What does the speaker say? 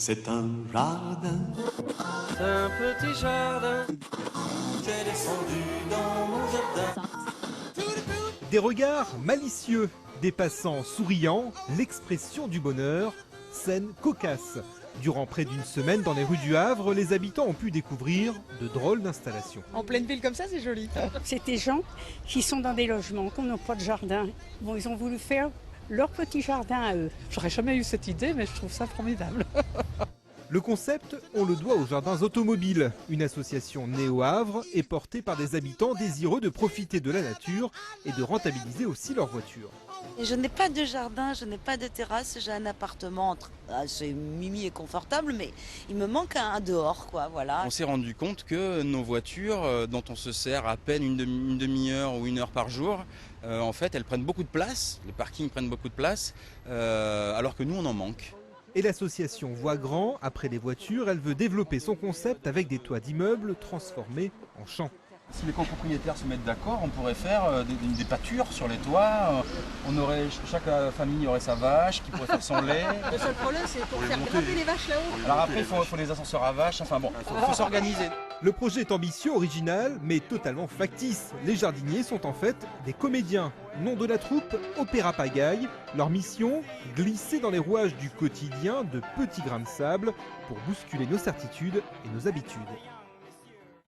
C'est un jardin, C'est un petit jardin. j'ai descendu dans mon jardin. Des regards malicieux, des passants souriants, l'expression du bonheur, scène cocasse. Durant près d'une semaine dans les rues du Havre, les habitants ont pu découvrir de drôles d'installations. En pleine ville comme ça, c'est joli. C'est des gens qui sont dans des logements, qui n'ont pas de jardin. Bon, ils ont voulu faire leur petit jardin à eux. J'aurais jamais eu cette idée, mais je trouve ça formidable. Le concept, on le doit aux Jardins Automobiles, une association née au Havre et portée par des habitants désireux de profiter de la nature et de rentabiliser aussi leur voiture. Et je n'ai pas de jardin, je n'ai pas de terrasse, j'ai un appartement assez mimi et confortable, mais il me manque un dehors, quoi, voilà. On s'est rendu compte que nos voitures, dont on se sert à peine une demi-heure ou 1 heure par jour, en fait, elles prennent beaucoup de place, les parkings prennent beaucoup de place, alors que nous, on en manque. Et l'association voit grand, après les voitures, elle veut développer son concept avec des toits d'immeubles transformés en champs. Si les copropriétaires se mettent d'accord, on pourrait faire des pâtures sur les toits. Chaque famille aurait sa vache qui pourrait faire son lait. Le seul problème, c'est pour faire grimper les vaches là-haut. Alors après, il faut des ascenseurs à vaches. Enfin bon, il faut s'organiser. Le projet est ambitieux, original, mais totalement factice. Les jardiniers sont en fait des comédiens. Nom de la troupe, Opéra Pagaille. Leur mission, glisser dans les rouages du quotidien de petits grains de sable pour bousculer nos certitudes et nos habitudes.